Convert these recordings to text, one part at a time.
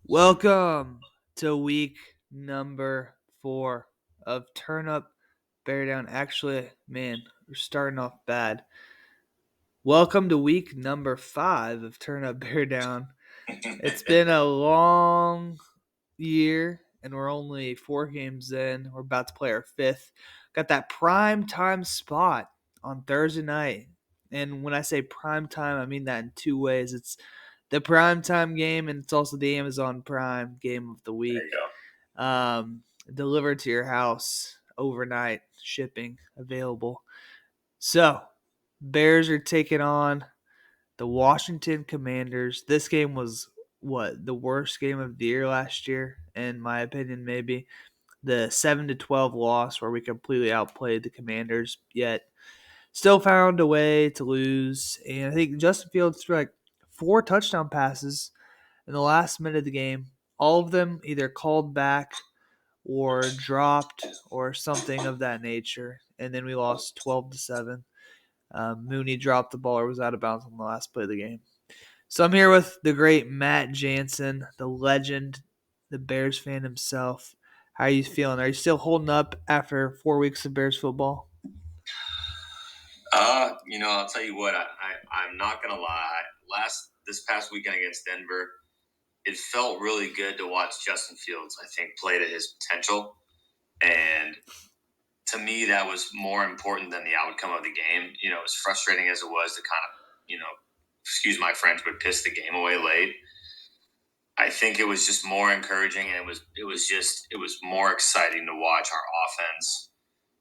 Welcome to week number 4 of Turn Up, Bear Down. Actually, man, we're starting off bad. Welcome to week number 5 of Turn Up, Bear Down. It's been a long year, and we're only 4 games in. We're about to play our 5th. Got that prime time spot on Thursday night. And when I say prime time, I mean that in two ways. It's the prime time game, and it's also the Amazon Prime game of the There you week. go. Delivered to your house overnight, shipping available. So, Bears are taking on the Washington Commanders. This game was the worst game of the year last year, in my opinion, maybe. The 7-12 loss where we completely outplayed the Commanders, yet still found a way to lose. And I think Justin Fields threw like 4 touchdown passes in the last minute of the game. All of them either called back or dropped or something of that nature. And then we lost 12-7. Mooney dropped the ball or was out of bounds on the last play of the game. So I'm here with the great Matt Jansen, the legend, the Bears fan himself. How are you feeling? Are you still holding up after 4 weeks of Bears football? I'll tell you what. I'm not gonna lie. This past weekend against Denver, it felt really good to watch Justin Fields. I think play to his potential, and to me, that was more important than the outcome of the game. As frustrating as it was to kind of, excuse my French, but piss the game away late. I think it was just more encouraging, and it was more exciting to watch our offense.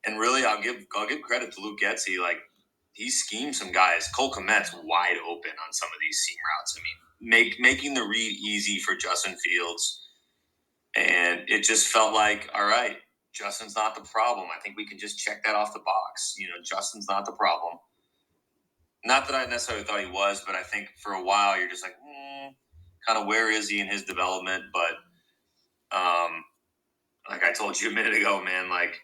And really, I'll give credit to Luke Getsy. Like, he schemed some guys. Cole Kmet's wide open on some of these seam routes. I mean, making the read easy for Justin Fields, and it just felt like, all right, Justin's not the problem. I think we can just check that off the box. Justin's not the problem. Not that I necessarily thought he was, but I think for a while you're just like, kind of where is he in his development? But like I told you a minute ago, man, like,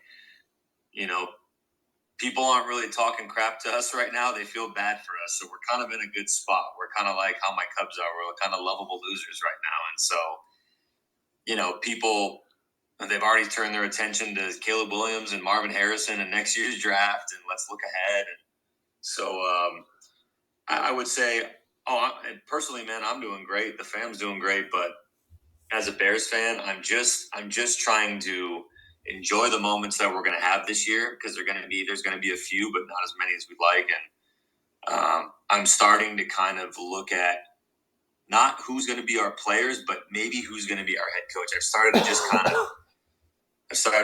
people aren't really talking crap to us right now. They feel bad for us. So we're kind of in a good spot. We're kind of like how my Cubs are. We're kind of lovable losers right now. And so, people, they've already turned their attention to Caleb Williams and Marvin Harrison and next year's draft. And let's look ahead. And so I would say, personally, man, I'm doing great. The fam's doing great. But as a Bears fan, I'm just trying to enjoy the moments that we're going to have this year, because there's going to be a few, but not as many as we'd like. And I'm starting to kind of look at not who's going to be our players, but maybe who's going to be our head coach. I've started to just kind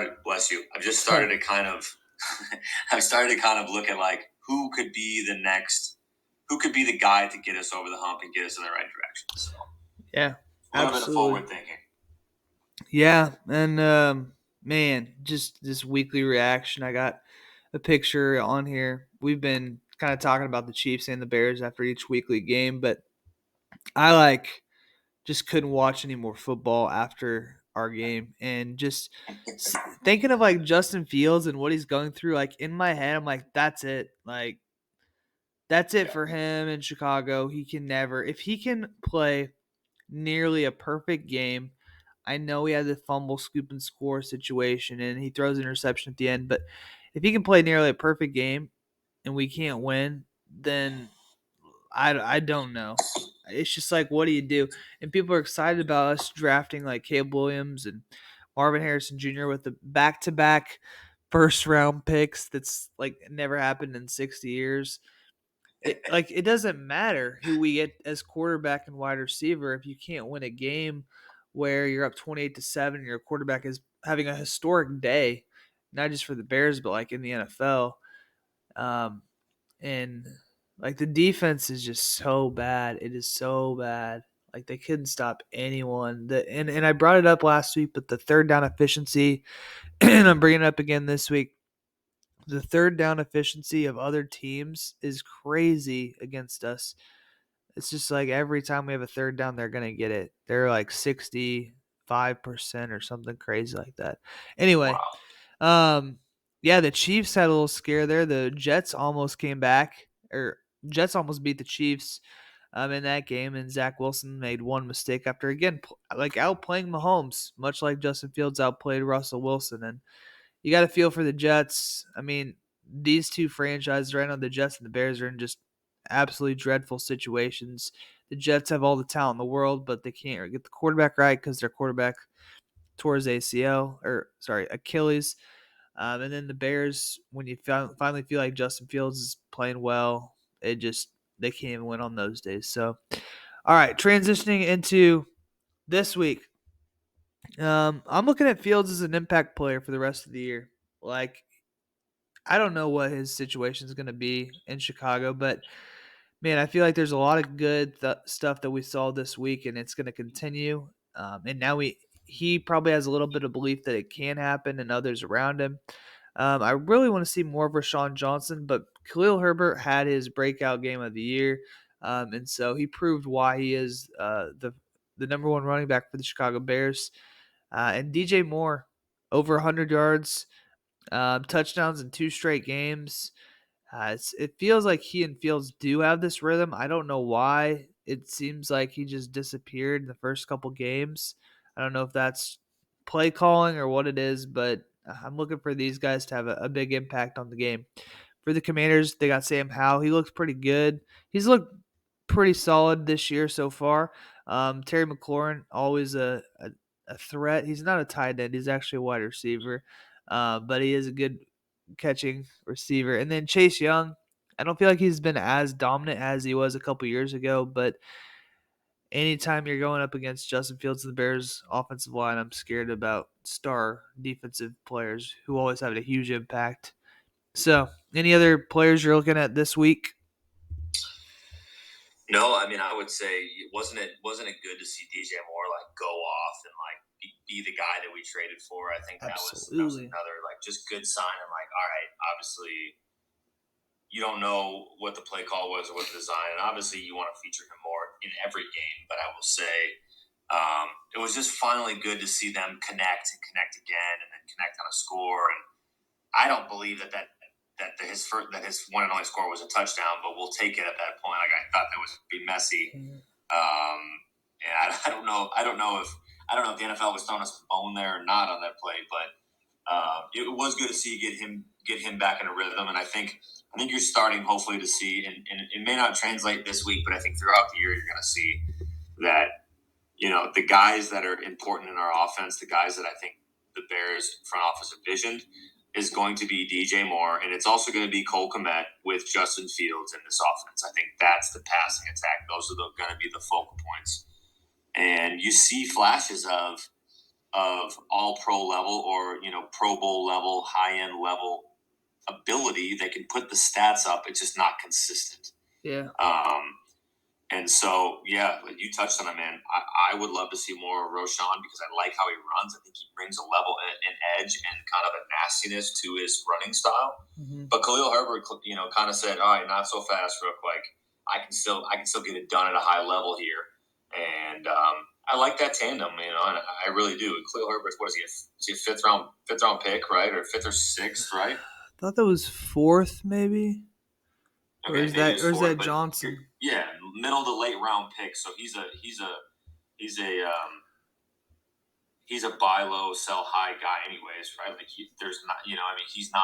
of, bless you. I've just started to kind of, look at like who could be the guy to get us over the hump and get us in the right direction. So, Yeah, a little bit of absolutely. forward thinking. Yeah, and man, just this weekly reaction. I got a picture on here. We've been kind of talking about the Chiefs and the Bears after each weekly game, but I just couldn't watch any more football after our game, and just thinking of like Justin Fields and what he's going through. Like in my head, I'm like, that's it. Like that's it for him in Chicago. He can never, if he can play nearly a perfect game. I know he had the fumble, scoop, and score situation, and he throws an interception at the end. But if he can play nearly a perfect game and we can't win, then I don't know. It's just like, what do you do? And people are excited about us drafting like Caleb Williams and Marvin Harrison Jr. with the back-to-back first-round picks. That's like never happened in 60 years. It doesn't matter who we get as quarterback and wide receiver if you can't win a game where you're up 28-7 and your quarterback is having a historic day, not just for the Bears but like in the NFL. And like the defense is just so bad. It is so bad. Like they couldn't stop anyone. And I brought it up last week, but the third down efficiency, and I'm bringing it up again this week. The third down efficiency of other teams is crazy against us. It's just like every time we have a third down, they're going to get it. They're like 65% or something crazy like that. Anyway, yeah, the Chiefs had a little scare there. The Jets almost came back, or Jets almost beat the Chiefs. in that game, and Zach Wilson made one mistake after again like outplaying Mahomes, much like Justin Fields outplayed Russell Wilson. And you got to feel for the Jets. I mean, these two franchises right now, the Jets and the Bears, are in just absolutely dreadful situations. The Jets have all the talent in the world, but they can't get the quarterback right because their quarterback tore his Achilles. And then the Bears, when you finally feel like Justin Fields is playing well, they can't even win on those days. So, all right, transitioning into this week, I'm looking at Fields as an impact player for the rest of the year. Like, I don't know what his situation is going to be in Chicago, but man, I feel like there's a lot of good stuff that we saw this week, and it's going to continue. And now he probably has a little bit of belief that it can happen, and others around him. I really want to see more of Rashawn Johnson, but Khalil Herbert had his breakout game of the year, and so he proved why he is the number one running back for the Chicago Bears. And DJ Moore, over 100 yards, touchdowns in two straight games. It feels like he and Fields do have this rhythm. I don't know why. It seems like he just disappeared in the first couple games. I don't know if that's play calling or what it is, but I'm looking for these guys to have a big impact on the game. For the Commanders, they got Sam Howell. He looks pretty good. He's looked pretty solid this year so far. Terry McLaurin, always a threat. He's not a tight end. He's actually a wide receiver, but he is a good catching receiver. And then Chase Young, I don't feel like he's been as dominant as he was a couple years ago, but anytime you're going up against Justin Fields and the Bears offensive line, I'm scared about star defensive players who always have a huge impact. So, any other players you're looking at this week? No, I mean, I would say wasn't it good to see DJ Moore like go off and like be the guy that we traded for? I think that was Absolutely. another like just good sign. And like, all right, obviously you don't know what the play call was or what the design, and obviously you want to feature him more in every game. But I will say, it was just finally good to see them connect and connect again, and then connect on a score. And I don't believe that his one and only score was a touchdown, but we'll take it at that point. Like I thought that was be messy. And I don't know. I don't know if the NFL was throwing us a bone there or not on that play, but it was good to see get him back in a rhythm. And I think you're starting hopefully to see, and it may not translate this week, but I think throughout the year you're going to see that the guys that are important in our offense, the guys that I think the Bears front office envisioned, is going to be DJ Moore, and it's also going to be Cole Kmet with Justin Fields in this offense. I think that's the passing attack. Those are going to be the focal points, and you see flashes of all pro level or Pro Bowl level, high end level ability that can put the stats up. It's just not consistent. Yeah. And so, yeah, you touched on it, man. I would love to see more of Roshan because I like how he runs. I think he brings a level, an edge, and kind of a nastiness to his running style. Mm-hmm. But Khalil Herbert, kind of said, "All right, not so fast, real quick. I can still get it done at a high level here." And I like that tandem, and I really do. Khalil Herbert, what is he? Is he a fifth round pick, right, or fifth or sixth, right? I thought that was fourth, maybe. Or Okay, is maybe that it or was is fourth, that but Johnson? yeah, middle to late round pick. So he's a buy low, sell high guy, anyways, right? Like there's not, I mean, he's not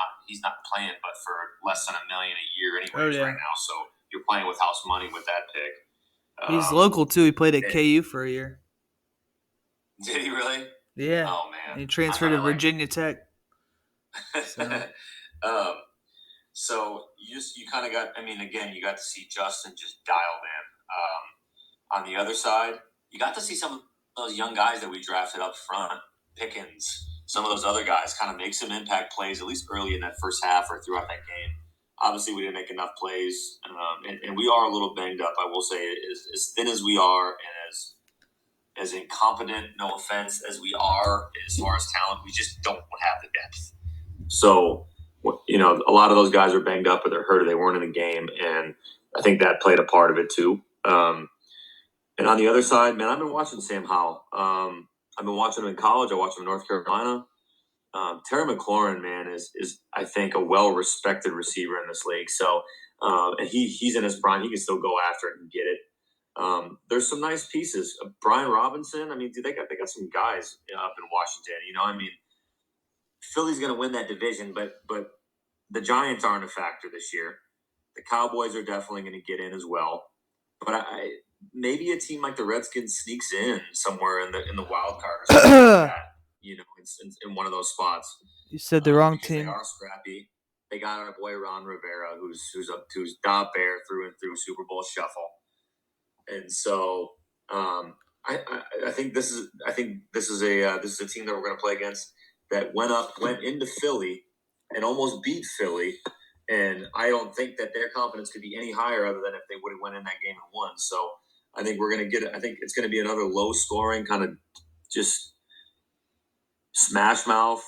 playing, but for less than $1 million a year, Oh anyways, right yeah. now. So you're playing with house money with that pick. He's local too. He played at And, KU for a year. did he really? Yeah. Oh And man, he I transferred thought to I liked Virginia Tech. So him. um, so you kind of got. I mean, again, you got to see Justin just dialed in. On the other side, you got to see some of those young guys that we drafted up front, Pickens, some of those other guys, kind of make some impact plays, at least early in that first half or throughout that game. Obviously, we didn't make enough plays, and we are a little banged up. I will say, as thin as we are, and as incompetent, no offense, as we are as far as talent, we just don't have the depth. So, a lot of those guys are banged up or they're hurt or they weren't in the game, and I think that played a part of it too. And on the other side, man, I've been watching Sam Howell. I've been watching him in college. I watched him in North Carolina. Terry McLaurin, man, is I think a well respected receiver in this league. So, and he's in his prime. He can still go after it and get it. There's some nice pieces. Brian Robinson. I mean, dude, they got some guys up in Washington. I mean, Philly's going to win that division, but the Giants aren't a factor this year. The Cowboys are definitely going to get in as well. But maybe a team like the Redskins sneaks in somewhere in the wild card or something like You that. In one of those spots said the wrong because they team. are scrappy. They got our boy Ron Rivera, who's Da Bear through and through Super Bowl shuffle, and so I think this is a team that we're going to play against that went into Philly and almost beat Philly, and I don't think that their confidence could be any higher other than if they would have went in that game and won. So I think we're going to get. I think it's going to be another low scoring kind of just smash mouth,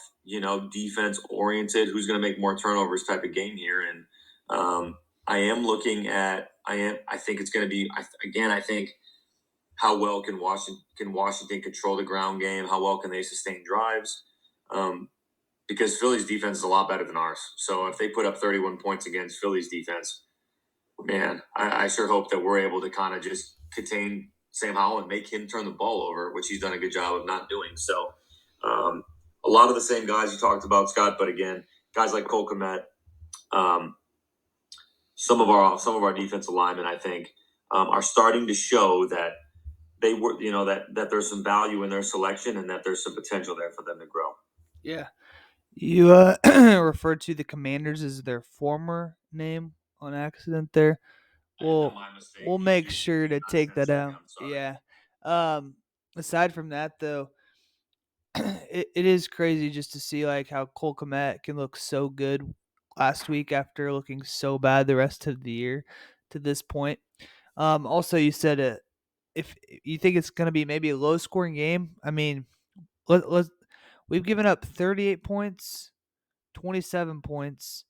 defense oriented. Who's going to make more turnovers type of game here, and I am looking at. I think it's going to be again. I think how well can Washington control the ground game? How well can they sustain drives? Because Philly's defense is a lot better than ours. So if they put up 31 points against Philly's defense, man, I sure hope that we're able to kind of just contain Sam Howell and make him turn the ball over, which he's done a good job of not doing. So a lot of the same guys you talked about, Scott, but again, guys like Cole Kmet, um, some of our defensive linemen, I think, are starting to show that they were, that there's some value in their selection and that there's some potential there for them to grow. Yeah. You referred to the Commanders as their former name on accident there. We'll My mistake. we'll make sure to Not take that intentionally. out. I'm sorry. Yeah. Aside from that though, it is crazy just to see like how Cole Kmet can look so good last week after looking so bad the rest of the year to this point. Also you said if you think it's going to be maybe a low scoring game, I mean, let we've given up 38 points, 27 points,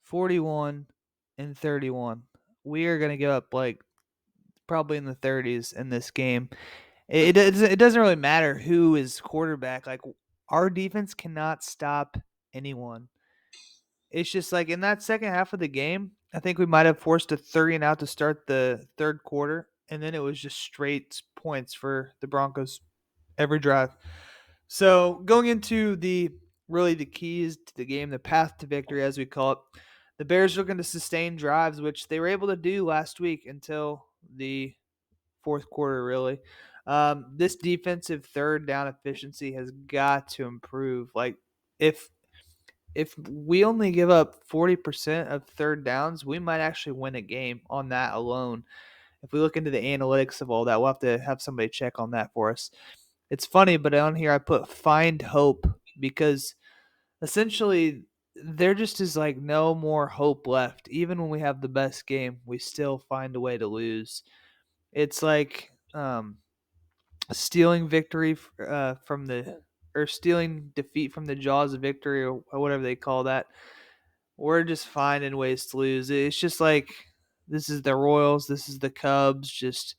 41 and 31. We are going to give up like probably in the 30s in this game. It doesn't really matter who is quarterback. Like our defense cannot stop anyone. It's just like in that second half of the game, I think we might have forced a 30 and out to start the third quarter, and then it was just straight points for the Broncos every drive. So going into the keys to the game, the path to victory, as we call it, the Bears are looking to sustain drives, which they were able to do last week until the fourth quarter, really. This defensive third down efficiency has got to improve. Like if if we only give up 40% of third downs, we might actually win a game on that alone. If we look into the analytics of all that, we'll have to have somebody check on that for us. It's funny, but on here I put find hope because essentially there just is like no more hope left. Even when we have the best game, we still find a way to lose. It's like stealing victory from the or stealing defeat from the jaws of victory or whatever they call that. We're just finding ways to lose. It's just like this is the Royals, this is the Cubs. Just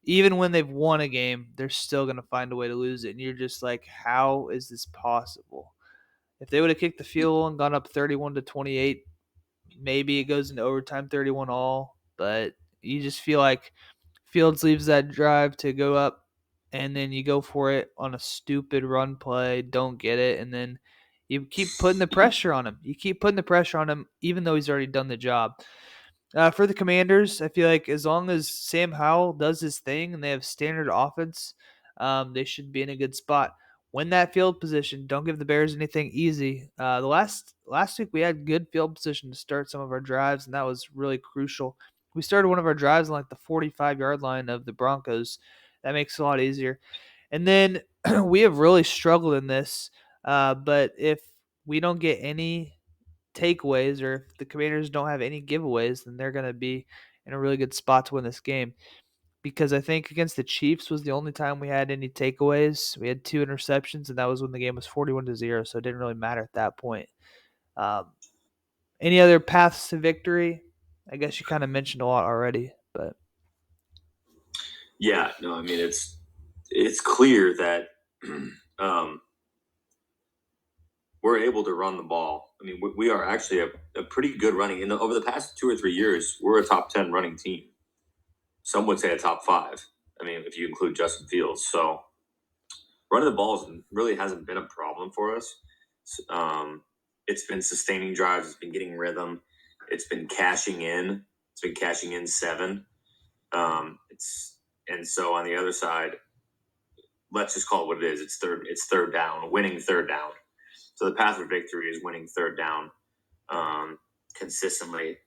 even when they've won a game, they're still going to find a way to lose it. And you're just like, how is this possible? If they would have kicked the field goal and gone up 31-28, maybe it goes into overtime 31 all. But you just feel like Fields leaves that drive to go up, and then you go for it on a stupid run play, don't get it, and then you keep putting the pressure on him. You keep putting the pressure on him, even though he's already done the job. For the Commanders, I feel like as long as Sam Howell does his thing and they have standard offense, they should be in a good spot. Win that field position. Don't give the Bears anything easy. The last week we had good field position to start some of our drives, and that was really crucial. We started one of our drives on like the 45-yard line of the Broncos. That makes it a lot easier. And then we have really struggled in this. But if we don't get any takeaways or if the Commanders don't have any giveaways, then they're going to be in a really good spot to win this game. Because I think against the Chiefs was the only time we had any takeaways. We had 2 interceptions, and that was when the game was 41-0, so it didn't really matter at that point. Um, any other paths to victory? I guess you kind of mentioned a lot already, but Yeah, no, I mean it's clear that um, we're able to run the ball. I mean, we are actually a pretty good running. Over the past 2 or 3 years, we're a top 10 running team. Some would say a top 5. I mean, if you include Justin Fields. So running the balls really hasn't been a problem for us. Um, it's been sustaining drives. It's been getting rhythm. It's been cashing in. It's been cashing in 7. And so on the other side, let's just call it what it is. It's third. It's third down, winning third down. So the path of victory is winning third down consistently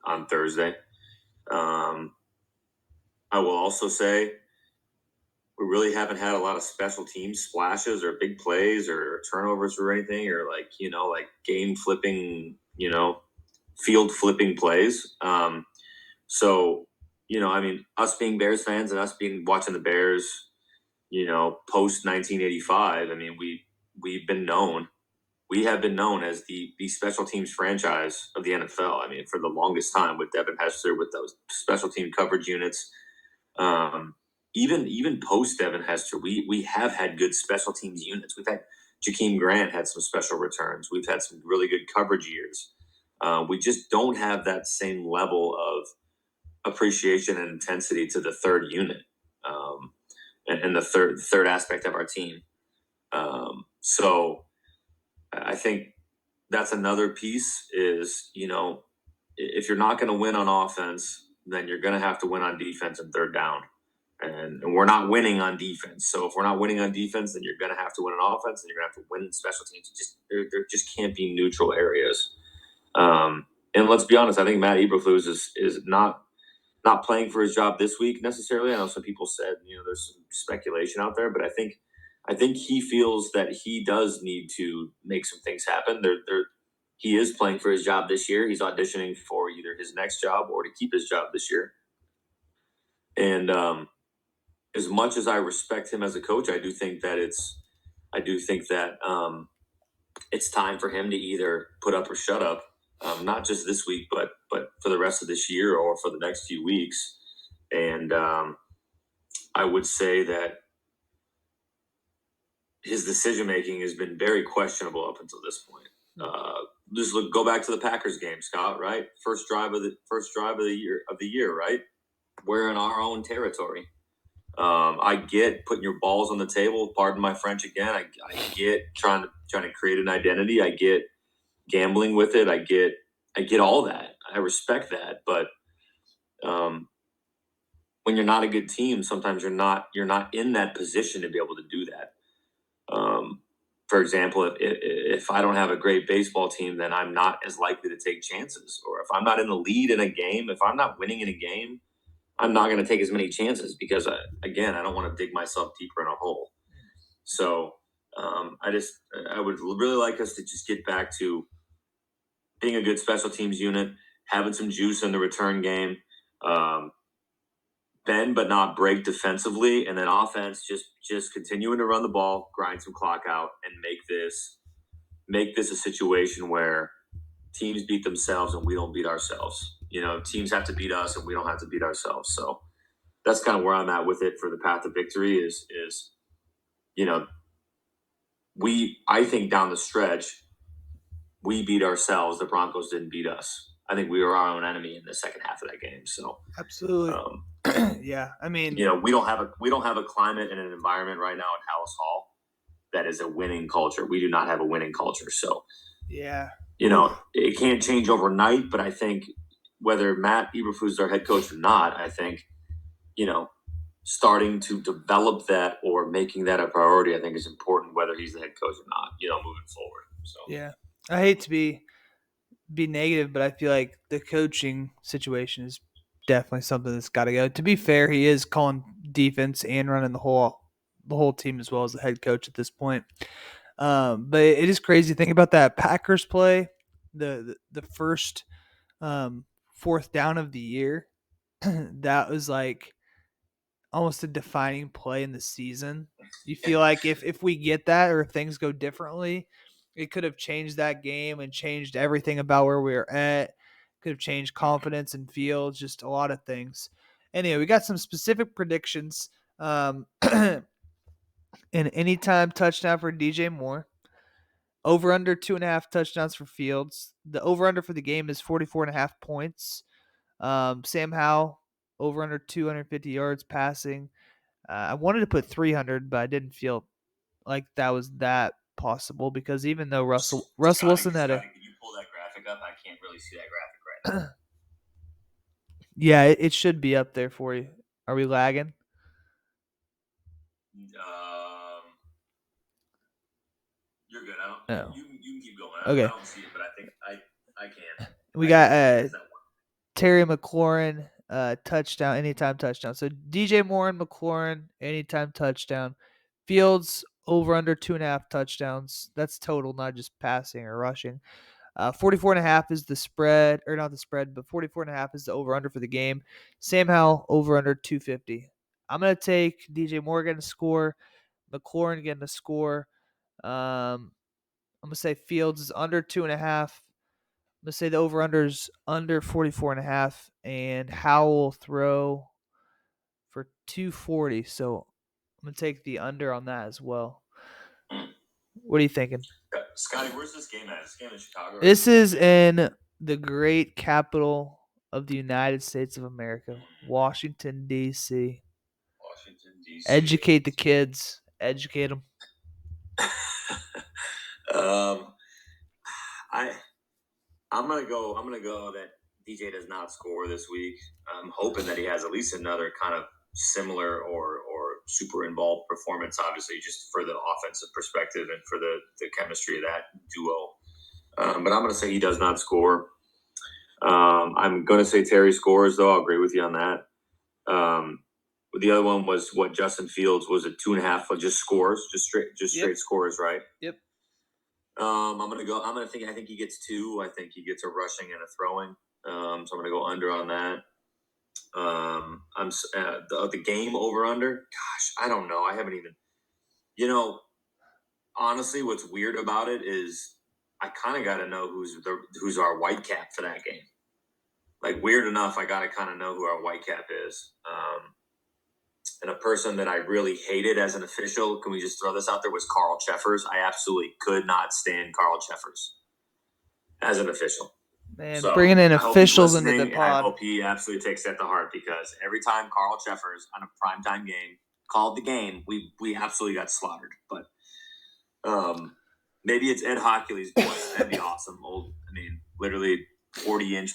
on Thursday. I will also say we really haven't had a lot of special team splashes or big plays or turnovers or anything or like game flipping, field flipping plays. So, I mean, us being Bears fans and us being watching the Bears, post 1985, I mean, we've been known. We have been known as the special teams franchise of the NFL. I mean, for the longest time with Devin Hester, with those special team coverage units, um, even post Devin Hester, we have had good special teams units. We've had Jakeem Grant had some special returns. We've had some really good coverage years. We just don't have that same level of appreciation and intensity to the third unit and the third aspect of our team. So I think that's another piece is, if you're not going to win on offense, then you're going to have to win on defense and third down. And we're not winning on defense. So if we're not winning on defense, then you're going to have to win on offense and you're going to have to win in special teams. There just can't be neutral areas. And let's be honest, I think Matt Eberflus is not playing for his job this week necessarily. I know some people said, there's some speculation out there, but I think he feels that he does need to make some things happen. He is playing for his job this year. He's auditioning for either his next job or to keep his job this year. And as much as I respect him as a coach, I do think that it's time for him to either put up or shut up. Not just this week, but for the rest of this year or for the next few weeks. And I would say that his decision making has been very questionable up until this point. Just go back to the Packers game, Scott. Right, first drive of the year. Right, we're in our own territory. I get putting your balls on the table. Pardon my French again. I get trying to create an identity. I get gambling with it. I get all that. I respect that, but when you're not a good team, sometimes you're not in that position to be able to do that. For example, if I don't have a great baseball team, then I'm not as likely to take chances. Or if I'm not in the lead in a game, if I'm not winning in a game, I'm not going to take as many chances because, again, I don't want to dig myself deeper in a hole. So I would really like us to just get back to being a good special teams unit, having some juice in the return game, bend but not break defensively, and then offense just continuing to run the ball, grind some clock out, and make this a situation where teams beat themselves and we don't beat ourselves. Teams have to beat us and we don't have to beat ourselves. So that's kind of where I'm at with it for the path of victory is I think down the stretch, we beat ourselves. The Broncos didn't beat us. I think we were our own enemy in the second half of that game. So Absolutely. Yeah. I mean, we don't have a climate and an environment right now at Hallis Hall that is a winning culture. We do not have a winning culture. So yeah. It can't change overnight, but I think whether Matt Eberflus is our head coach or not, I think, starting to develop that or making that a priority, I think is important, whether he's the head coach or not, moving forward. So Yeah. I hate to be negative, but I feel like the coaching situation is definitely something that's got to go. To be fair, he is calling defense and running the whole team as well as the head coach at this point. But it is crazy. Think about that Packers play, the first fourth down of the year. That was like almost a defining play in the season. You feel like if we get that or if things go differently, it could have changed that game and changed everything about where we were at. Could have changed confidence in fields, just a lot of things. Anyway, we got some specific predictions. An anytime touchdown for DJ Moore. Over under 2.5 touchdowns for Fields. The over under for the game is 44.5 points. Sam Howell over under 250 yards passing. I wanted to put 300, but I didn't feel like that was that possible because even though Russell Wilson had a Scotty, can you pull that graphic up? I can't really see that graphic right yeah, it should be up there for you. Are we lagging? now. You're good. I don't. No. You can keep going. I Okay. don't see it, but I think I can. We I can got see it. It's that one. Terry McLaurin touchdown, anytime touchdown. So DJ Moore and McLaurin, anytime touchdown. Fields over under 2.5 touchdowns. That's total, not just passing or rushing. 44.5 is the spread, or not the spread, but 44.5 is the over under for the game. Sam Howell over under 250. I'm gonna take DJ Moore getting a score, McLaurin getting a score. I'm gonna say Fields is under 2.5. I'm gonna say the over under is under 44.5, and Howell will throw for 240. So I'm gonna take the under on that as well. What are you thinking? Scotty, where's this game at? Is this game in Chicago? This is in the great capital of the United States of America, Washington, D.C. Washington D.C. Educate the kids. Educate them. um, I I'm gonna go. I'm gonna go that DJ does not score this week. I'm hoping that he has at least another kind of similar or super involved performance. Obviously, just for the offensive perspective and for the chemistry of that duo. But I'm gonna say he does not score. I'm gonna say Terry scores though. I'll agree with you on that. The other one was what Justin Fields was at 2.5. Just scores, just straight scores, right? Yep. I'm gonna go. I think he gets two. I think he gets a rushing and a throwing. So I'm gonna go under on that. The game over under. Gosh, I don't know. I haven't even. You know, honestly, what's weird about it is I kind of got to know who's our white cap for that game. Like weird enough, I got to kind of know who our white cap is. And a person that I really hated as an official, can we just throw this out there, was Carl Cheffers. I absolutely could not stand Carl Cheffers as an official. Man, So bringing in I hope he's officials into the listening, and I pod. hope he absolutely takes that to heart because every time Carl Cheffers on a primetime game called the game, we absolutely got slaughtered. But maybe it's Ed Hockley's voice. That'd be awesome. Literally 40-inch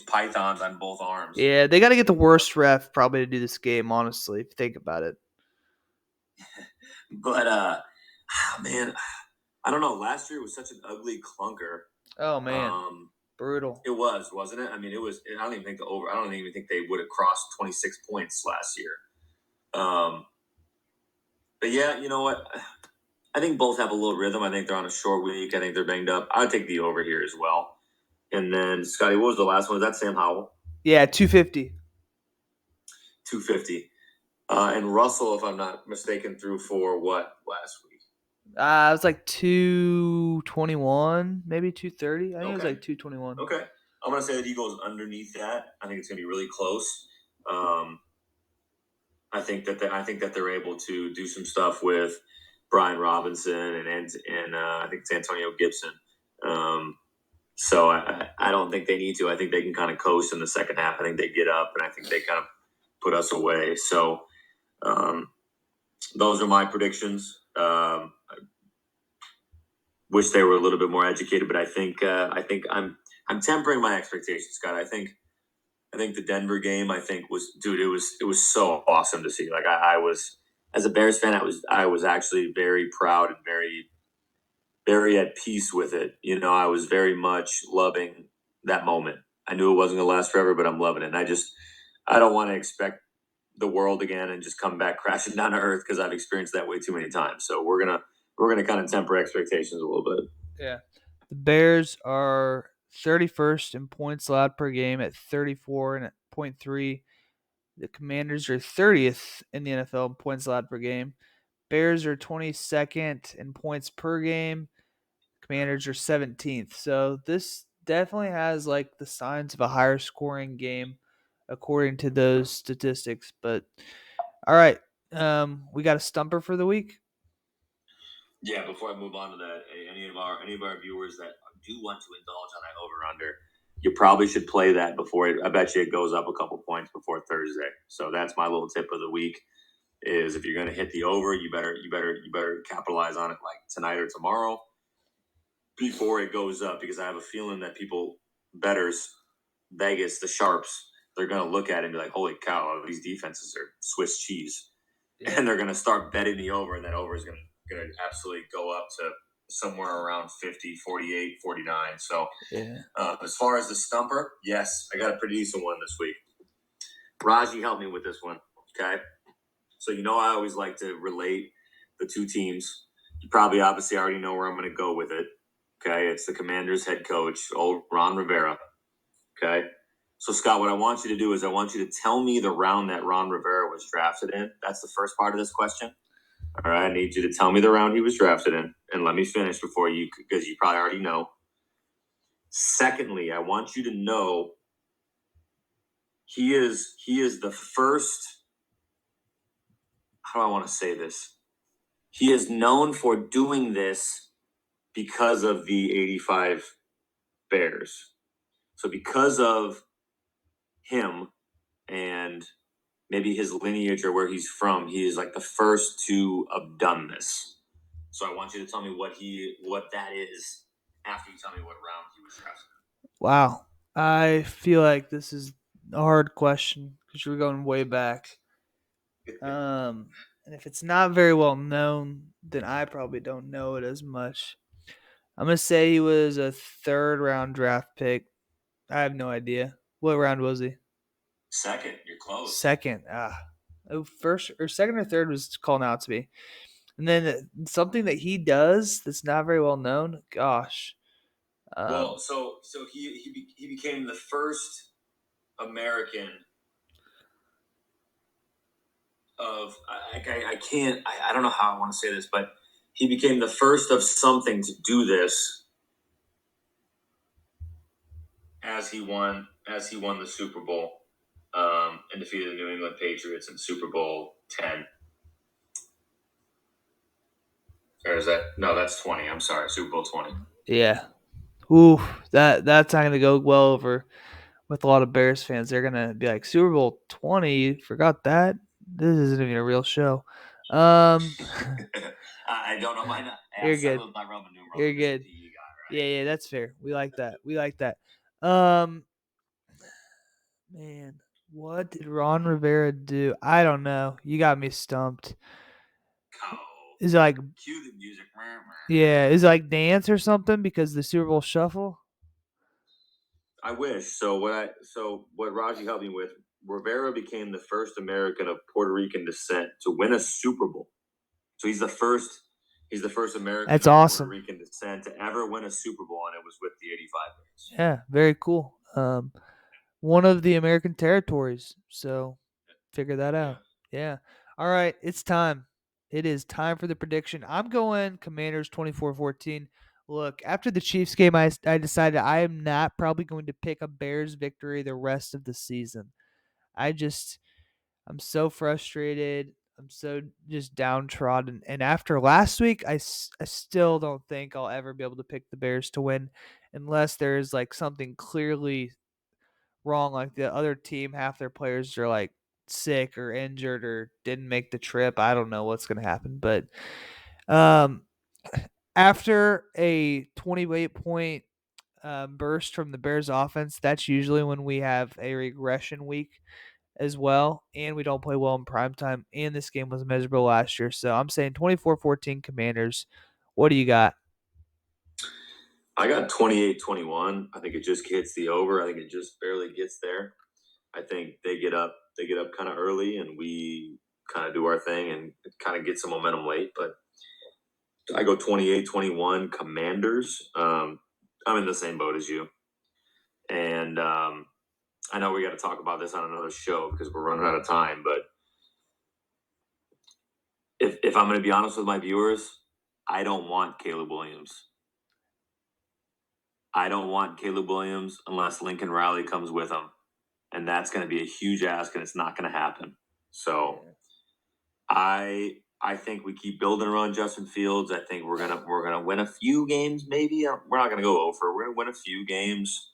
pythons on both arms. Yeah, they got to get the worst ref probably to do this game, honestly, if you think about it. But man, I don't know. Last year was such an ugly clunker. Oh man, brutal. It was, wasn't it? I mean, it was. I don't even think they would have crossed 26 points last year. But yeah, you know what? I think both have a little rhythm. I think they're on a short week. I think they're banged up. I would take the over here as well. And then Scotty, what was the last one? Was that Sam Howell? Yeah, 250. 250. And Russell, if I'm not mistaken, threw for what last week? It was like 221, maybe 230. I think it was like 221. Okay. I'm going to say that he goes underneath that. I think it's going to be really close. I think that they're able to do some stuff with Brian Robinson and I think it's Antonio Gibson. So I don't think they need to. I think they can kind of coast in the second half. I think they get up, and I think they kind of put us away. So those are my predictions. I wish they were a little bit more educated, but I think I'm tempering my expectations, Scott. I think the Denver game, it was so awesome to see. Like I was, as a Bears fan, I was actually very proud and very, very at peace with it. You know, I was very much loving that moment. I knew it wasn't going to last forever, but I'm loving it. And I don't want to expect the world again and just come back crashing down to earth because I've experienced that way too many times. So we're gonna kind of temper expectations a little bit. Yeah. The Bears are 31st in points allowed per game at 34.3. The Commanders are 30th in the NFL in points allowed per game. Bears are 22nd in points per game. Commanders are 17th. So this definitely has like the signs of a higher scoring game according to those statistics. But all right, we got a stumper for the week. Yeah, before I move on to that, any of our viewers that do want to indulge on that over under, you probably should play that before I bet you it goes up a couple points before Thursday. So that's my little tip of the week. Is if you're going to hit the over, you better capitalize on it like tonight or tomorrow before it goes up, because I have a feeling that bettors, Vegas, the sharps, they're going to look at it and be like, holy cow, these defenses are Swiss cheese. Yeah. And they're going to start betting the over, and that over is going to absolutely go up to somewhere around 50, 48, 49. So Yeah. As far as the stumper, yes, I got a pretty decent one this week. Raji helped me with this one, okay? So I always like to relate the two teams. You probably obviously already know where I'm going to go with it, okay? It's the Commanders head coach, old Ron Rivera, okay? So, Scott, what I want you to do is I want you to tell me the round that Ron Rivera was drafted in. That's the first part of this question. All right, I need you to tell me the round he was drafted in, and let me finish before you, because you probably already know. Secondly, I want you to know he is the first. How do I want to say this? He is known for doing this because of the 85 Bears. So because of him and maybe his lineage or where he's from, he is like the first to have done this. So I want you to tell me what that is after you tell me what round he was drafted. Wow. I feel like this is a hard question because we're going way back. And if it's not very well known, then I probably don't know it as much. I'm gonna say he was a third round draft pick. I have no idea. What round was he? Second, you're close. Second. First or second or third was calling out to me. And then something that he does that's not very well known. Gosh. Well, so he became the first American of I don't know how I want to say this, but he became the first of something to do this as he won the Super Bowl and defeated the New England Patriots in Super Bowl 10. Or is that no? That's 20. I'm sorry, Super Bowl 20. Yeah. Ooh, that's not gonna go well over with a lot of Bears fans. They're gonna be like, Super Bowl 20, you forgot that? This isn't even a real show. I don't know my. You're good. My Roman numerals. You're good. Guy, right? Yeah, that's fair. We like that. Man, what did Ron Rivera do? I don't know. You got me stumped. Oh, Is it like cue the music? Yeah, is it like dance or something because the Super Bowl shuffle? I wish. So what Raji helped me with, Rivera became the first American of Puerto Rican descent to win a Super Bowl. So he's the first American That's of awesome. Puerto Rican descent to ever win a Super Bowl, and it was with the 85 Bears. Yeah, very cool. One of the American territories. So figure that out. Yeah. All right, it's time. It is time for the prediction. I'm going Commanders 24-14. Look, after the Chiefs game, I decided I am not probably going to pick a Bears victory the rest of the season. I'm so frustrated. I'm so just downtrodden. And after last week, I still don't think I'll ever be able to pick the Bears to win unless there's like something clearly wrong. Like the other team, half their players are like sick or injured or didn't make the trip. I don't know what's going to happen. But um, after a 28-point burst from the Bears offense, that's usually when we have a regression week as well, and we don't play well in prime time, and this game was miserable last year. So I'm saying 24-14 Commanders. What do you got? I got 28-21. I think it just hits the over. I think it just barely gets there. I think they get up kind of early, and we kind of do our thing and kind of get some momentum late. But I go 28-21 Commanders. I'm in the same boat as you. And I know we got to talk about this on another show because we're running out of time. But if I'm going to be honest with my viewers, I don't want Caleb Williams. I don't want Caleb Williams unless Lincoln Riley comes with him. And that's going to be a huge ask, and it's not going to happen. So I think we keep building around Justin Fields. I think we're gonna win a few games. Maybe we're not gonna go over. We're gonna win a few games.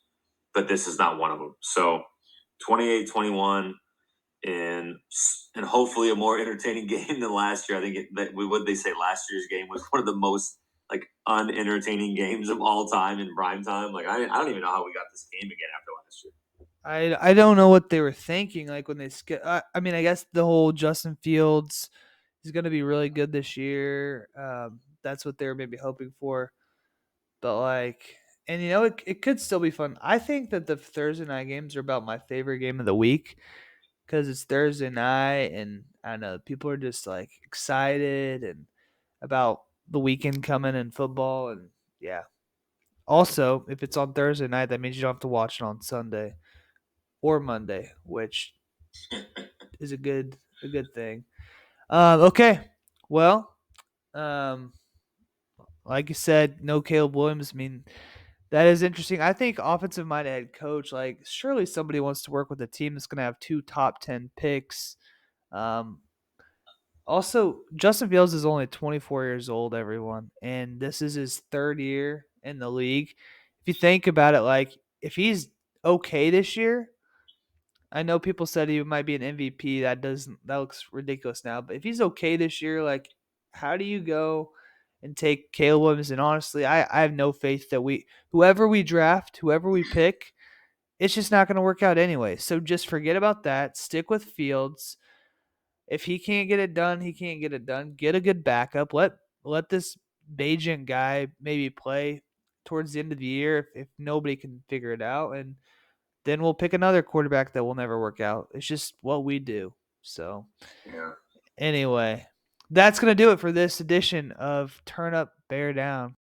but this is not one of them. So 28-21 and hopefully a more entertaining game than last year. I think what they say last year's game was one of the most like unentertaining games of all time in prime time. Like I don't even know how we got this game again after last year. I don't know what they were thinking. Like when they skip. I mean, I guess the whole Justin Fields is going to be really good this year. That's what they were maybe hoping for. But like, and it could still be fun. I think that the Thursday night games are about my favorite game of the week because it's Thursday night, and I don't know people are just like excited and about the weekend coming and football, and yeah. Also, if it's on Thursday night, that means you don't have to watch it on Sunday or Monday, which is a good thing. Okay, well, um, like you said, no Caleb Williams. I mean, that is interesting. I think offensive minded head coach, like surely somebody wants to work with a team that's going to have two top 10 picks. Um, Also, Justin Fields is only 24 years old, everyone, and this is his third year in the league. If you think about it, like if he's okay this year, I know people said he might be an MVP. That looks ridiculous now. But if he's okay this year, like how do you go and take Caleb Williams? And honestly, I have no faith that whoever we draft, whoever we pick, it's just not going to work out anyway. So just forget about that. Stick with Fields. If he can't get it done, he can't get it done. Get a good backup. Let this Bajan guy maybe play towards the end of the year if nobody can figure it out, and then we'll pick another quarterback that will never work out. It's just what we do. So Yeah. anyway, that's gonna do it for this edition of Turn Up Bear Down.